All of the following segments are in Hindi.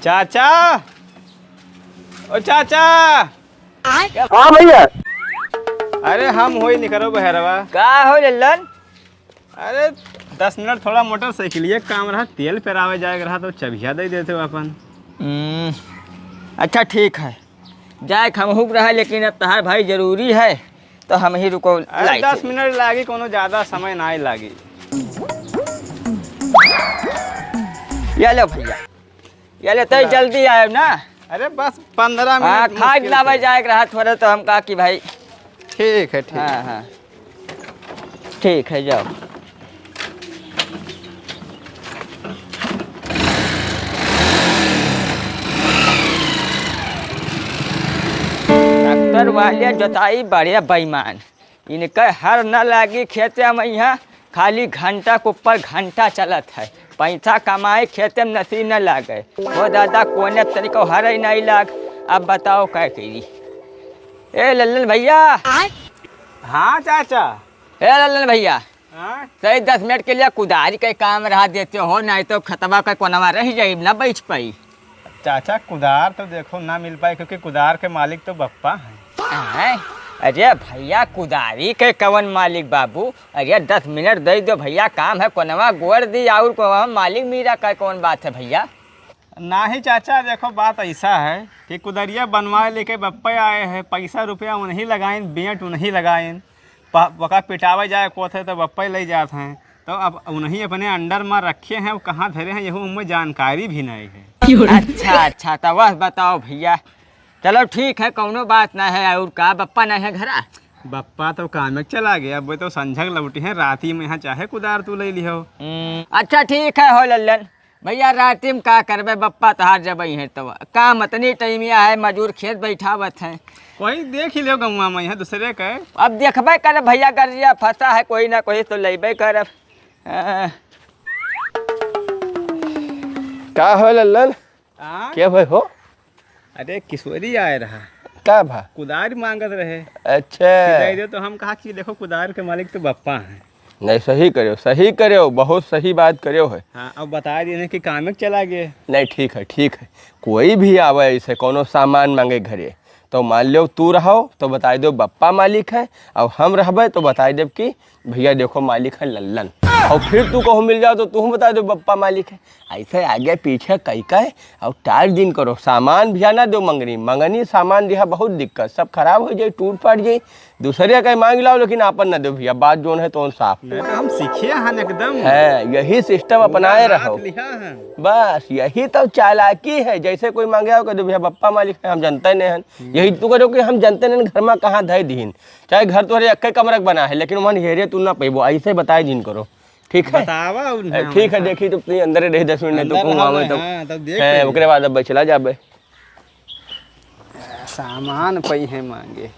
चाचा, ओ चाचा। हाँ भैया। अरे हम हो ही नहीं करो बहरवा। का हो लल्लन? अरे 10 मिनट थोड़ा मोटरसाइकिल ये काम रहा, तेल पेरावे जाएगा रहा तो चबिया दे देते हो अपन। अच्छा ठीक है, जाए हम हुक रहा, लेकिन अब तहार भाई जरूरी है तो हम ही रुको। अरे 10 मिनट लागी, कोनो ज़्यादा समय ना ही लागी। ये लो भैया, ये लो तो जल्दी आए ना। अरे बस 15 हाँ, मिनट। खाद लावे जाए रहा थोड़ा, तो हम कहा कि भाई ठीक है, ठीक। हाँ हाँ ठीक है, जाओ। ट्रैक्टर वाले जोताई बढ़िया बेईमान, इनके हर न लागी खेते में, यहाँ खाली घंटा के ऊपर घंटा चलत है। पैसा कमाए खेते में नसीब न लागे। वो दादा कोने तरीको हर ही नहीं लाग। अब बताओ क्या करी। ए लल्लन भैया। हाँ चाचा। ए लल्लन भैया, हाँ? सही 10 मिनट के लिए कुदारी का काम रहा देते हो, नहीं तो खतबा का कोनवा रह जाए, न बैठ पाई। चाचा कुदार तो देखो ना मिल पाए, क्योंकि कुदार के मालिक तो बप्पा हैं। अरे भैया कुदारी के कवन मालिक बाबू? अरे 10 मिनट दे दो भैया, काम है कोनवा गोड़ दी और को मालिक मेरा का कौन बात है भैया? ना ही चाचा, देखो बात ऐसा है कि कुदरिया बनवाए लेके बप्पा आए हैं, पैसा रुपया उन्हीं लगाइन, बेंट उन्हीं लगाइन, वका पिटावे जाए को थे तो बप्पा ले जाते हैं, तो अब उन्हीं अपने अंडर में रखे हैं। वो कहाँ धरे हैं यही उनमें जानकारी भी नहीं है। अच्छा तो बस बताओ भैया। चलो ठीक है, कौनो बात ना है। और का बप्पा नहीं है घरा? बप्पा तो काम में चला गया, अब वो तो संझक लौटी है, राती में यहाँ चाहे कुदार तू ले लियो। अच्छा ठीक है हो लल्लन भैया, राती में का करबे, बप्पा तहार जब है तो काम इतनी टाइमिया है, मजूर खेत बैठावत है। कोई देख ही लो गौवा में यहाँ दूसरे के। अब देखबे कर भैया, गर्जिया फंसा है कोई ना कोई तो लेबे करब। का हो लल्लन? क्या भाई हो? अरे किशोरी आए रहा, का भा? कुदार मांगत रहे। अच्छा दे दे तो हम कहा कि देखो कुदार के मालिक तो बप्पा हैं। नहीं, सही करो, बहुत सही बात करो है। हाँ, अब बता दिए कि काम में चला गए। नहीं ठीक है। कोई भी आवे ऐसे कोनो सामान मांगे घरे तो मान लो तू रहो तो बता दो बप्पा मालिक है, और हम रहबे तो बता देव कि भैया देखो मालिक है लल्लन, और फिर तू कहूँ मिल जाओ तो तू बता दो बप्पा मालिक है। ऐसे आगे पीछे कई कहे और 4 दिन करो, सामान भी ना दो मंगनी सामान दिया बहुत दिक्कत, सब खराब हो जाए, टूट पड़ जाए, दूसरे का मांग लाओ लेकिन आपन ना दो भैया, बात जोन है तो साफ। तो हम सीखे हैं एकदम है, यही सिस्टम अपनाए रहो, बस यही तो चालाकी है। जैसे कोई मांगे हो कह भैया बप्पा मालिक है, हम जानते नहीं हैं, यही तू करो कि हम जानते नहीं घर में कहाँ धय दीन, चाहे घर तो एक कमरक बना है लेकिन वहाँ हेरे तू ना पेबो, ऐसे बताए दिन करो। ठीक है, ठीक है, देखी तो अपनी अंदर रही 10 मिनट तो घुमावे तो ओकरे बाद अब चला जाबे। सामान पई है मांगे,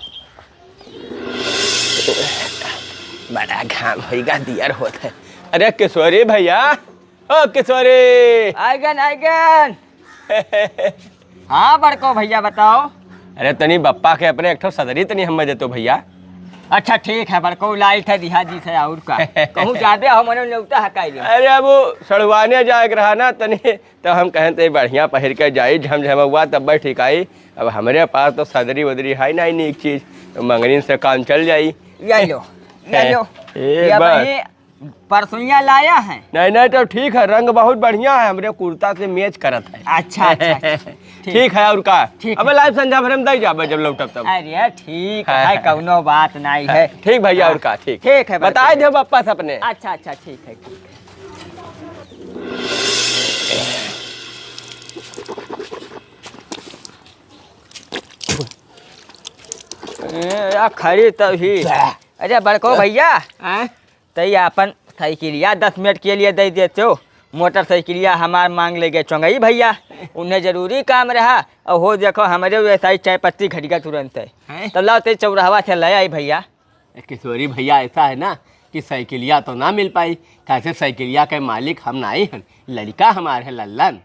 बड़ा घाम होगा दियर होता है। अरे किशोरी भैया, ओ किशोरी आइगन। हाँ बड़को भैया बताओ। अरे तनी बप्पा के अपने एक ठो सदरी तनी हमें देतो भैया। अच्छा ठीक है बड़को, लाइट है दिहा जी से और का कहूँ जादे हो मनो लौटा हकाई। अरे अब सड़वाने जाए रहा ना तनी, तो हम कहें तो बढ़िया पहिर के जाई झमझमा तब ठीक आई। अब हमारे पास तो सदरी वदरी है ना एक चीज, तो मंगनी से काम चल जाई। ये लो परसों लाया है। नहीं तो ठीक है, रंग बहुत बढ़िया है, हमरे कुर्ता से मैच करत है। अच्छा ठीक है। और का अब लाइव संध्या भर में दे जाबे जब लौटब तब। अरे ठीक है, कौनो बात नहीं है। ठीक भैया, और का ठीक है, बताए दो बप्पा सपने। अच्छा ठीक है। खड़ी तभी। अरे बड़को भैया, तई अपन साइकिलिया 10 मिनट के लिए दे देते हो, मोटरसाइकिलिया हमार मांग ले गए चौंगई भैया, उन्हें जरूरी काम रहा। और हो देखो हमारे वैसा ही चाय पत्ती घट गया तुरंत है, तो लाओ ते चौराहा से ले आई भैया। किशोरी भैया ऐसा है ना कि साइकिलिया तो ना मिल पाई, कैसे साइकिलिया के मालिक हम नहीं हैं, लड़का हमारे है लल्लन।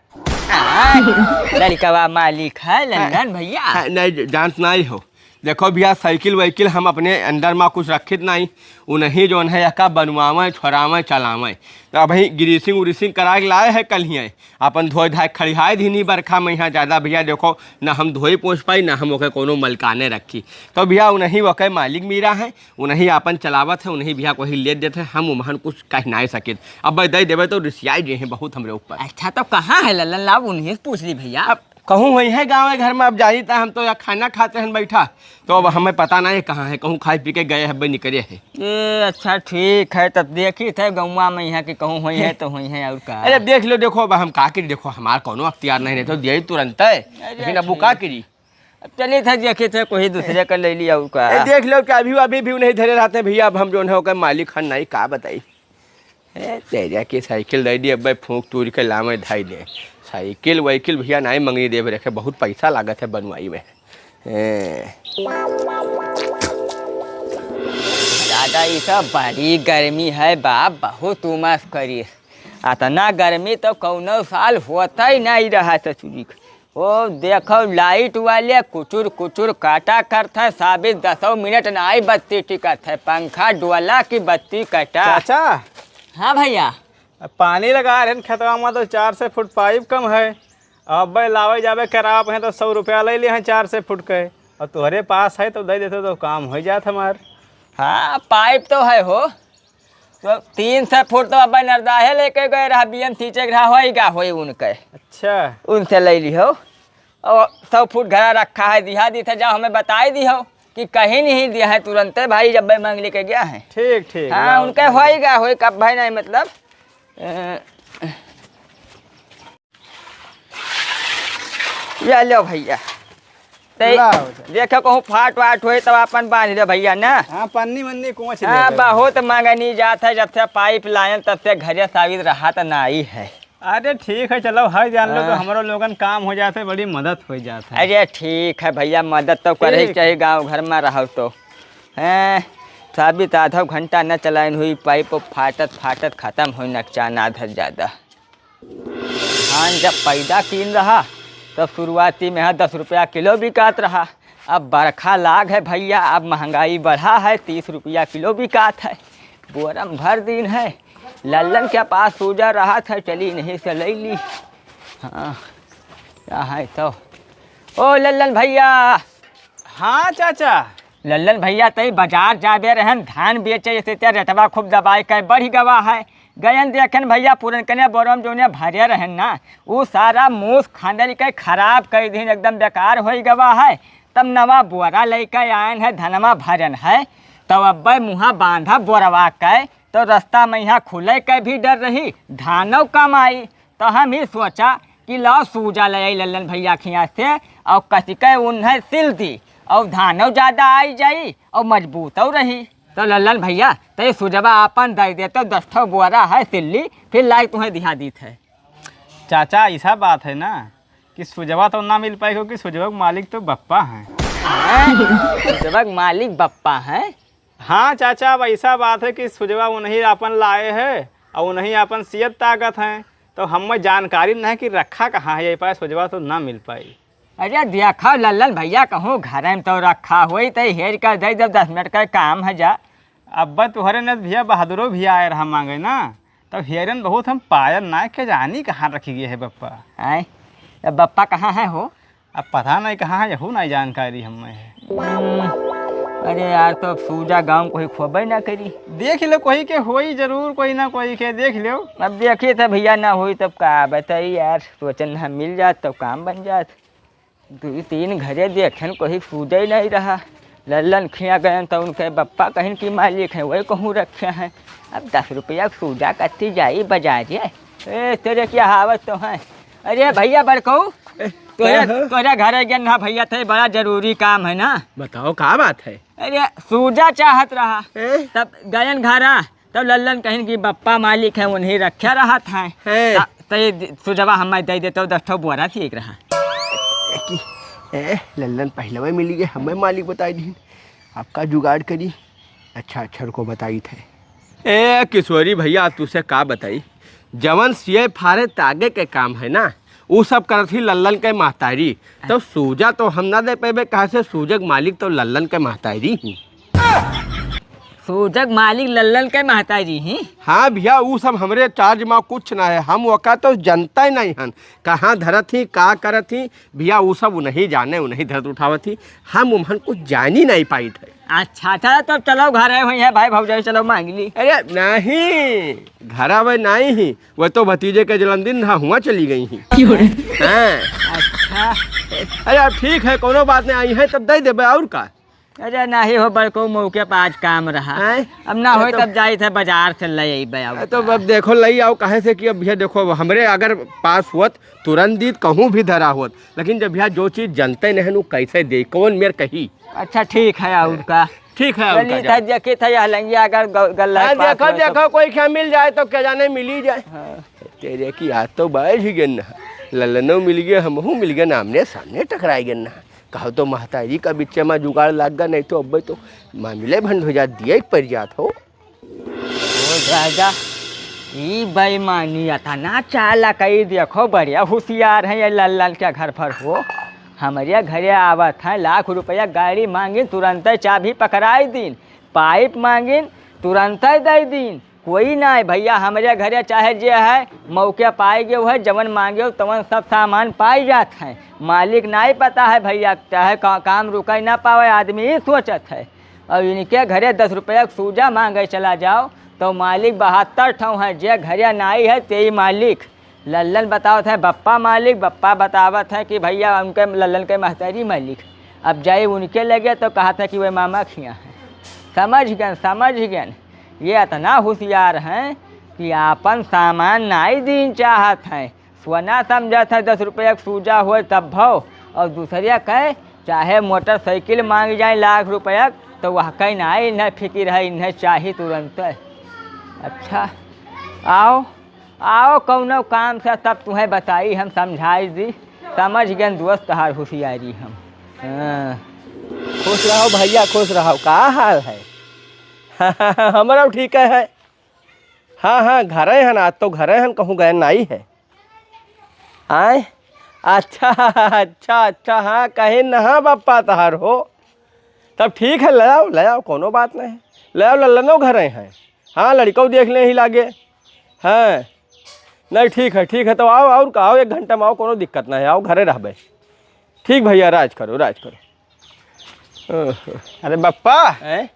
लड़का मालिक है लल्लन भैया? नहीं जानत नहीं हो, देखो भैया साइकिल वाइकिल हम अपने अंदर में कुछ रखित नहीं, उन्हीं जो है यका बनवावें छोड़ावें चलावें। तो अब ही ग्रीसिंग उरीसिंग करा के लाए है कल ही अपन धोए धाए खड़िहाए धीनी बरखा में यहाँ ज़्यादा भैया देखो ना हम धोई पहुँच पाई ना हम ओके कोनो मलकाने रखी। तो भैया उन्हीं वके मालिक मीरा है, उन्हीं अपन चलावत है, उन्हीं भैया को ही ले देते हैं, हम उमहन कुछ कह नहीं सके। अब दे देवे तो रिसियाई जे हैं बहुत हमरे ऊपर। अच्छा तो कहाँ है लल्लन लाभ, उन्हीं से पूछ ली भैया। अब कहूँ वही है गाँव घर में, अब जानी था हम तो यहाँ खाना खाते हैं बैठा, तो अब हमें पता नहीं कहाँ है, कहूँ खाए पी के गए हैं भाई निकले हैं। ये अच्छा ठीक है, तब देखी थे गौवा में यहाँ की कहूँ हुई है तो हुई है और का। अरे देख लो, देखो अब हम का करी, देखो हमारा कोनो अख्तियार नहीं रहता, दिए तुरंत है, लेकिन अब वो का करी। अब चलिए थे देखे थे कोई दूसरे का ले लिया और का। देख लो कि अभी भी नहीं धरे रहते भैया। अब हम जो है मालिक हन नहीं का बताई, तेजा की साइकिल दे दी, अब भाई फूक तूर के लामे धाई दे। साइकिल वाइकिल भैया नहीं मंगनी देवे रखे, बहुत पैसा लागत है बनवाई में। दादा ये सब बड़ी गर्मी है बाप, बहुत उमस करी, इतना गर्मी तो कौनो साल होता ही नहीं रहा ससुरी। वो देखो लाइट वाले कुचुर कुचुर काटा करता है, साबित 10 मिनट नहीं बत्ती टिकत है, पंखा डोला की बत्ती कटा। चाचा हाँ भैया, अब पानी लगा रहे हैं खेतवा में तो 4 से फुट पाइप कम है, अब भाई लावे जावे कराव हैं तो 100 रुपया ले लिए हैं 4 से फुट के, और तुम्हारे पास है तो दे देते तो काम हो जाता हमार। हाँ पाइप तो है हो, तो 3 से फुट तो अब नरदाहे लेके गए रहा, बीएम सींचे रहा होगा हो उनके, अच्छा उनसे ले ली हो। और 100 फुट घरा रखा है, दिहा दी था, जाओ हमें बताई दी हो कि कहीं नहीं दिया है, तुरंत भाई जब भाई मांग लेके गया है। ठीक ठीक। हाँ उनके होएगा हो कब भाई नहीं मतलब ये लो भैया, देखो कहूँ फाट वाट हुए तब अपन बांध दो भैया ना। हाँ पन्नी मन्नी कोच। हाँ बहुत मंगनी जात है, जब से पाइप लाए तब से घरे साबित रहा तो नहीं है। अरे ठीक है चलो है जान लो तो हमारो लोगन काम हो जाते, बड़ी मदद हो जाता है। अरे ठीक है भैया, मदद तो करे ही चाहिए, गांव घर में रहो तो हैं। साबित आधा घंटा न चलाइन हुई, पाइप फाटत फाटत खत्म हुई, नुकसान आधा ज़्यादा। हाँ जब पैदा कीन रहा तब शुरुआती में 10 रुपया किलो बिकात रहा, अब बरखा लाग है भैया, अब महंगाई बढ़ा है, 30 रुपया किलो बिकात है। बोरम भर दिन है, लल्लन के पास सूजा रहा था, चली नहीं से ले ली। हाँ क्या है तो, ओ लल्लन भैया। हाँ चाचा। लल्लन भैया तई बाजार जाबे रहन, धान बेचे जैसे रटवा खूब दबाई कर बढ़ी गवा है, गयन देखन भैया पूरन कने बोरम जो ने भरे रहन ना, वो सारा मूस खांडल के खराब कर दिन, एकदम बेकार हो गवा है। तब नवा बोरा लेकर आयन है, धनमा भरन है, तब अब मुँहा बांधा बोरवा के, तो रास्ता में यहाँ खुले के भी डर रही, धानों कम आई, तो हम ही सोचा कि लाओ सूजा ले आई लल्लन भैया खिया से, और कसी के उन्हें सिल दी, और धानों ज़्यादा आई जाई और मजबूत रही। तो लल्लन भैया तो सूजवा अपन दे दे, तो 10 ठो बोरा है सिल्ली, फिर लाइक तुम्हें दिखा दी थे। चाचा ऐसा बात है ना कि सुजवा तो ना मिल पाए, क्योंकि सुजवा के मालिक तो बप्पा हैं। सूजवा के मालिक बप्पा हैं? हाँ चाचा, अब ऐसा बात है कि सुजवा उन्हीं अपन लाए हैं और उन्हीं अपन सियत ताकत हैं, तो हमें जानकारी नहीं कि रखा कहाँ है, ये पाए सुजवा तो ना मिल पाई। अरे देखो लल्लन भैया कहूँ घर में तो रखा हुई, तो हेर कर दे, जब 10 मिनट का काम है जा। अब तुहरे न भैया बहादुरो भी आए रहा मांगे ना, तो हेरन बहुत हम पायल ना के जानी कहाँ रखी गई है बप्पा। आए अब बप्पा कहाँ है हो? अब पता नहीं कहाँ है, यहू नहीं जानकारी हमें है। अरे यार तो सूजा गाँव कोई खोबे ना करी। देख लो कोई के होई जरूर, कोई ना कोई के देख लो। अब देखिए था भैया ना हुई तब का बताइए यार, सोचन ना मिल जात तो काम बन जात। 2-3 घरे देखन कोई सूजा ही नहीं रहा, लल्लन खिया गए तो उनके बप्पा कहीं की मालिक है वही कहूँ रखे हैं। अब 10 रुपया सूजा कत्ती जाई बाजारे, तेरे क्या हावत तो है। अरे भैया बड़कऊ तोरा घर गया ना भैया, थे बड़ा जरूरी काम है ना। बताओ क्या बात है? अरे सूजा चाहत रहा, तब गयन घरा, तब लल्लन कहीं की बप्पा मालिक है उन्हीं रखे रहा था, तो सूजवा हमें दे दे तो 10 ठो बोरा ठीक रहा। लल्लन पहले में मिली गई, हमें मालिक बताई दी, आपका जुगाड़ करी। अच्छा को बताई थे। किशोरी भैया तुझसे का बताई, जवन सिए फारे तागे के काम है ना, वो सब करत ही लल्लन के महतारी। तो सूजा तो हम ना दे पेबे, कहा से सूजक मालिक तो लल्लन के महतारी ही। सूजक मालिक लल्लन के महतारी ही। हाँ भैया, वो सब हमरे चार्ज में कुछ ना है, हम वका तो जनता ही नहीं हन, कहाँ धरत ही का करत ही भैया, वो सब नहीं जाने, नहीं धरत उठावत ही, हम उमहन कुछ जान ही नहीं पाई थे। अच्छा अच्छा, तब चलो घर आए हुई है भाई भौजाई, चलो मांग ली। अरे नहीं, घर आवे नहीं ही, वह तो भतीजे के जन्मदिन था, हुआ चली गई ही। हाँ। अच्छा, अरे अब ठीक है, कोनो बात नहीं, आई है तब दे देबे और का। अरे नहीं हो बड़को मौके पर आज काम रहा, हैं? अब ना हो तो- तब जाए थे बाजार से ले आई। तो अब देखो लई आओ, कहे से कि अब भैया देखो हमरे अगर पास हुत तुरंत दी कहूँ भी धरा हुत, लेकिन जब भैया जो चीज़ जनते नहीं नु कैसे दे, कौन मेर कही। अच्छा ठीक है, और का ठीक है, और का चलिए जाओ। था देखे था हलंगिया अगर गल्ला हाँ, पास देखो हो तो- देखो कोई क्या मिल जाए तो क्या जाने मिल ही जाए। हाँ। तेरे की आज तो बैठ ही गए ना, लल्लनो मिल गए, हमहू मिल गए, आमने सामने टकराए गए ना। कहो तो महतारी का बिच्चे में जुगाड़ लग गया, नहीं तो अब तो मामले भंड हो जात, दिए पर जात हो। ओ दादा, ई बेईमानी था ना, चाला कही देखो बढ़िया होशियार है ये लल्लन के घर पर हो। हमारे घरे आवत है, लाख रुपया गाड़ी मांगिन तुरंत चाबी पकड़ाई दिन, पाइप मांगिन तुरंत दे दिन। कोई ना है भैया हमारे घरे, चाहे जे है मौके पाए गए है, जवन मांगे हो तवन सब सामान पाई जात है। मालिक नहीं पता है भैया, चाहे काम रुका ना पावे, आदमी ही सोचत है। और इनके घरे 10 रुपया सूजा मांगे चला जाओ तो मालिक 72 ठो है, जे घरे नाई है ते मालिक। लल्लन बतावत है बप्पा मालिक, बप्पा बतावत है कि भैया उनके लल्लन के महतारी मालिक। अब जाए उनके लगे तो कहा था कि वह मामा खिया है। समझ गए ये इतना होशियार हैं कि आपन सामान नहीं दिन चाहत हैं, सोना समझत है 10 रुपया सूजा हो तब भाव, और दूसरे कहे चाहे मोटरसाइकिल मांग जाए लाख रुपया तो वह कहीं नहीं, न फिक्र है, इन्हें चाहिए तुरंत। अच्छा आओ आओ, कौनो काम से तब तुम्हें बताई, हम समझाई दी, समझ गए दोस्त हार होशियारी हम। हाँ। खुश रहो भैया, खुश रहो। का हाल है? हमारा ठीक है। हाँ हाँ, घरे हन, आज तो घरे हन, कहूँ गए नहीं है। आए अच्छा अच्छा अच्छा, हाँ कहे नहा बापा तहार हो, तब ठीक है, ले आओ कोनो बात नहीं, ले आओ, लल्लनो घरे हैं। हाँ लड़कों देख ले ही लागे। हाँ नहीं ठीक है, तो आओ और का आओ, 1 घंटा में आओ, कोनो दिक्कत नहीं, आओ घरे रहबे। ठीक भैया, राज करो। अरे बप्पा, हैं?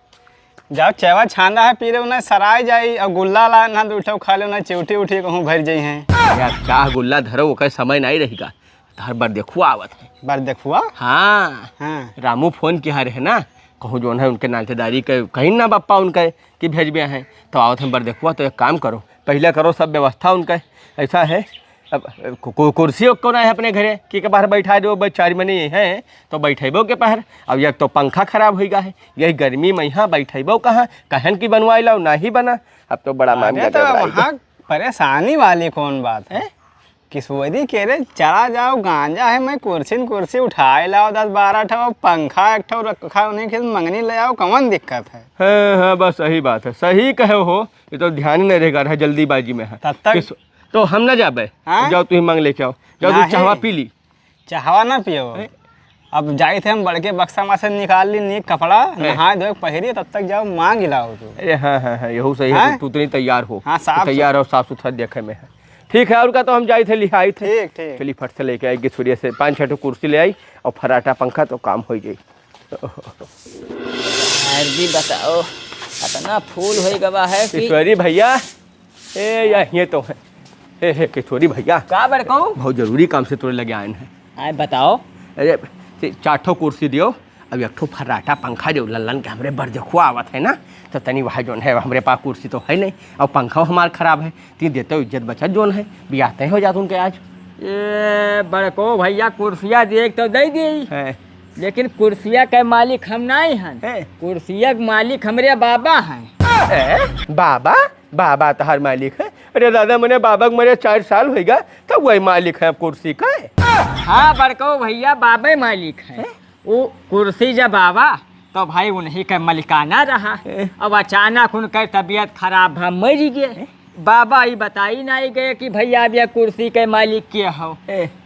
जाओ चावा छांदा है, पी रहे उन्हें सराय जाई, और गुल्ला ला ना उठो खा ले, उन्हें चिवटी उठी कहूँ भर जाई हैं। यार चाह गुल्ला धरो, वो समय नहीं रहेगा, हर बार देखो आवत है। बार देखुआ। हाँ हाँ रामू फोन किया रहे ना, कहूँ जो है उनके नातेदारी के कहीं ना बापा उनके कि भेजबे हैं, तो आओ हम बार देखुआ। तो एक काम करो, पहले करो सब व्यवस्था उनका, ऐसा है अब कुर्सी को ना है अपने घरे कि के बाहर बैठा दो, 4 महीने हैं तो बैठेबो के बाहर। अब एक तो पंखा खराब हो गया है, यही गर्मी में यहाँ बैठेबो कहाँ, कहन की बनवाई ला ना ही बना। अब तो बड़ा मामला तो वहाँ परेशानी वाली कौन बात है, किशोरी कह रहे चला जाओ, गांजा है, मैं कुर्सी उठाए लाओ 10-12 ठो, पंखा 1 ठो रखा, उन्हें खेल मंगनी ले आओ, कौन दिक्कत है। हाँ बस सही बात है, सही कहे हो, ये तो ध्यान नहीं रहेगा, जल्दीबाजी में है। तब तक तो हम ना जाबे। हाँ? जाओ तुम मांग लेके आओ, जाओ तू चाहवा पी ली। चाहवा ना पियो, अब जाए थे हम बड़के बक्सा में से निकाल ली नीक कपड़ा, नहाए धोए पहरिए, तब तक जाओ मांग लाओ तू। अरे हाँ यही सही है, तू इतनी तैयार हो। हाँ, साफ तैयार और साफ सुथरा देखे में है। ठीक है, और का तो हम जाए थे, लिहाई थे। ठीक चलिए फट से लेके आएगी, सूर्य से 5-6 कुर्सी ले आई और फराटा पंखा, तो काम हो जाए। जी बताओ, इतना फूल हो गवा है कि किशोरी भैया, ये तो है। किशोरी भैया, का बड़को बहुत जरूरी काम से तोड़े लगे आए हैं। आए बताओ। अरे 4 ठो कुर्सी दियो, अब 1 ठो फर्राटा पंखा जो लल्लन के हमरे बर देखो आवत है ना, तो तनी वहाँ जोन है, हमरे पास कुर्सी तो है नहीं, और पंखा हमार खराब है, तीन देते हो इज्जत बचत जोन है, बियाते हो जाते उनके आज। ये बड़को भैया कुर्सिया देख तो दे दी, है लेकिन कुर्सिया के मालिक हम नहीं हैं, कुर्सिया के मालिक हमरे बाबा हैं। बाबा तहार मालिक है? अरे दादा मैंने बाबा को मेरे 4 साल हो गया, तब वही मालिक है कुर्सी का। हाँ बड़को भैया बाबा मालिक है, वो कुर्सी जब बाबा तो भाई उन्हीं का मलिकाना रहा। अब अचानक उनका तबीयत खराब है, मर गए, बाबा ये बताई नहीं गए कि भैया अब यह कुर्सी के मालिक के हो।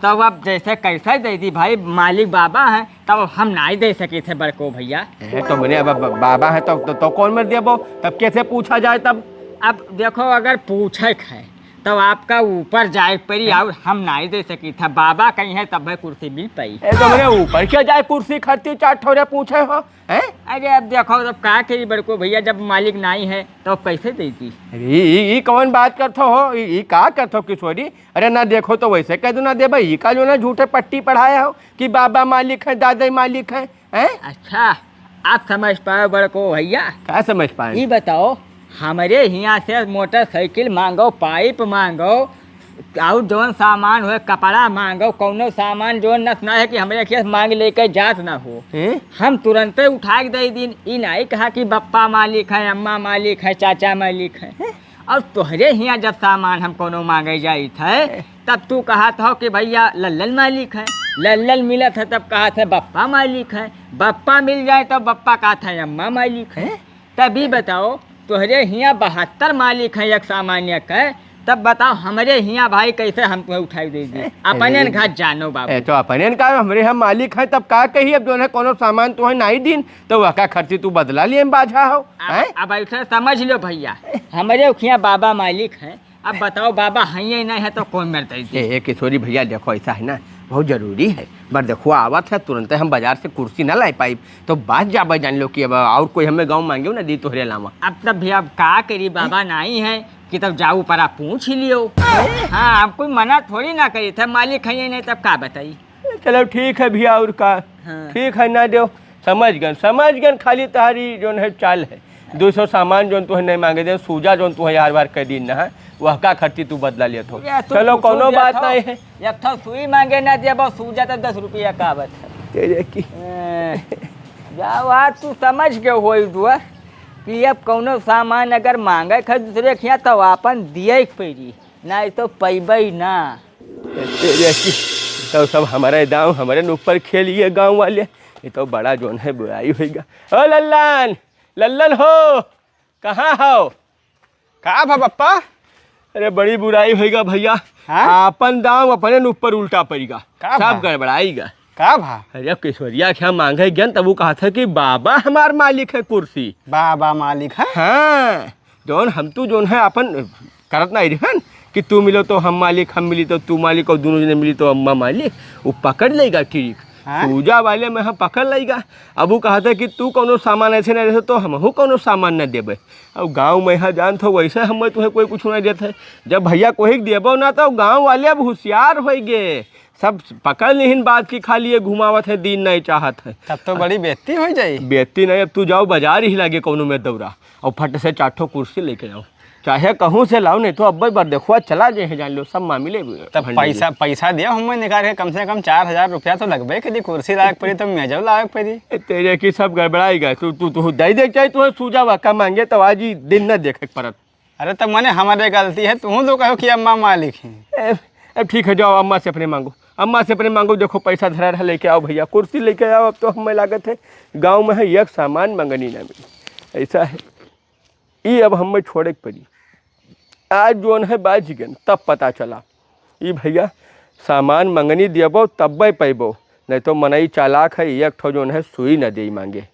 तब अब जैसे कैसे दे दी भाई, मालिक बाबा हैं तब हम नहीं दे सके थे बड़को भैया। तो मैंने अब बाबा है तो कौन मर दिया वो, तब कैसे पूछा जाए तब। अब देखो अगर पूछे है तो आपका ऊपर जाए पड़ी और हम नहीं दे सकी था, बाबा कहीं है तब है कुर्सी मिल पाई। तो मैंने ऊपर क्या जाए कुर्सी खरीदी 4 ठोरे पूछे हो हैं। अरे अब देखो तब कहा करी बड़को भैया, जब मालिक नहीं है तो अब कैसे देती। अरे ये कौन बात करते हो, ये का करते हो किशोरी। अरे ना देखो तो वैसे कह दो ना दे भाई, का जो ना झूठे पट्टी पढ़ाया हो कि बाबा मालिक है दादा मालिक है हैं। अच्छा आप समझ पाए बड़को भैया। क्या समझ पाए। ये बताओ हमारे यहाँ से मोटरसाइकिल मांगो, पाइप मांगो और जौन सामान हो, कपड़ा मांगो, कौनो सामान जो ना है कि हमारे खेत मांग लेकर जात ना हो, हम तुरंत उठा के दे दिन। ये नहीं कहा कि बप्पा मालिक है, अम्मा मालिक है, चाचा मालिक है। और तोहरे यहाँ जब सामान हम कोनो मांगे जाई थे तब तू कहा था कि भैया लल्लन मालिक है, लल्लन मिला था तब कहा था बप्पा मालिक है, बप्पा मिल जाए तो बप्पा कहा था अम्मा मालिक है। तभी बताओ तोहरे हियाँ 72 मालिक हैं एक सामान्य का, तब बताओ हमारे हियाँ भाई कैसे हम तुम्हें उठाई दे दी। अपने घर जानो बाबू। तो अपने का हमारे हम मालिक है तब का कही, अब जो है कोनो सामान तुम्हें नहीं दिन तो वह का खर्ची तू बदला लिए बाझा हो। अब ऐसे समझ लो भैया हमारे हियाँ बाबा मालिक हैं, अब बताओ बाबा हैं नहीं है तो कौन मरते। किशोरी भैया देखो ऐसा है ना, बहुत जरूरी है। पर देखो आवत है तुरंत हम बाजार से कुर्सी ना ला पाई तो बात जाबा जान लो कि अब और कोई हमें गाँव मांगे ना दी तोहरे अलावा। अब तब भैया अब का करी, बाबा नहीं है कि तब जाऊ पर आप पूछ ही लियो। हाँ आप कोई मना थोड़ी ना करी था, मालिक है नहीं तब का बताई। चलो ठीक है भैया और का। हाँ। ठीक है ना दो समझ गन खाली तुम्हारी जो है चाल है 200 सामान जो तुम्हें नहीं मांगे दे, सूजा जो तुम्हें हर बार कह दी ना है वह का खर्ची तू बदला लिया तो। चलो कोनो बात नहीं है। एक तो सुई मांगे ना दे बस सूजा तो 10 रुपया का बात है। जाओ आज तू समझ के हो दुआ कि अब कौनो सामान अगर मांगे खा दूसरे के यहाँ तो अपन दिए पड़ी नहीं तो पैबई ना। तो सब हमारे दाव हमारे ऊपर खेलिए गांव वाले, ये तो बड़ा जोन है बुराई होगा। ओ लल्लन लल्लन हो, कहाँ हो। का भा पप्पा। अरे बड़ी बुराई होगा भैया। अपन दाव अपने ऊपर उल्टा पड़ेगा, सब गड़बड़ाएगा। का भा। अरे किशोरिया क्या मांगे ज्ञान तब वो कहा था कि बाबा हमार मालिक है कुर्सी। बाबा मालिक है। हाँ जोन हम तू जोन है अपन करत नहीं रहन कि तू मिलो तो हम मालिक, हम मिली तो तू मालिक और दोनों जने मिली तो अम्मा मालिक, वो पकड़ लेगा ठीक। पूजा वाले में हम पकड़ लेगा। अब वो कहा था कि तू कोनो सामान ऐसे नहीं देते तो हम कोनो सामान न देवे। अब गांव में यहाँ जान तो वैसे हम तुम्हें कोई कुछ नहीं देते, जब भैया कोई देबो ना तो गांव वाले अब होशियार हो गए, सब पकड़ नहीं बात की खाली ये घुमावत है, दिन नहीं चाहत है। तब तो बड़ी बेइज्जती हो जाए। बेइज्जती नहीं, अब तू जाओ बाजार ही लगे कोनो में दौड़ा और फट से 4 कुर्सी लेके आओ, चाहे कहूँ से लाओ नहीं तो अब बार देखो चला जाए जान लो सब मामले। तब पैसा दिया हम निकाल के कम से कम 4000 रुपया तो लगभग के लिए कुर्सी लायक पड़ी तो मेजब लायक पड़ी। तेरे की सब गड़बड़ाएगा। तू दे देख चाहे तुम्हें सूजा वाका मांगे तो आज ही दिन न देखे परत। अरे तब मैंने हमारे गलती है, तुम तो कहो कि अम्मा मालिक है। अब ठीक है जाओ अम्मा से अपने मांगो, अम्मा से अपने मांगो। देखो पैसा धरा रहा लेके आओ भैया, कुर्सी लेके आओ। अब तो हमें लागत है गाँव में है एक सामान मंगनी ना मिली, ऐसा है ये अब हमें छोड़े पड़ी। आज जोन है बाज गन तब पता चला ये भैया सामान मंगनी देबो तब पैबो, नहीं तो मनई चालाक है एक ठो जोन है सुई न दे मांगे।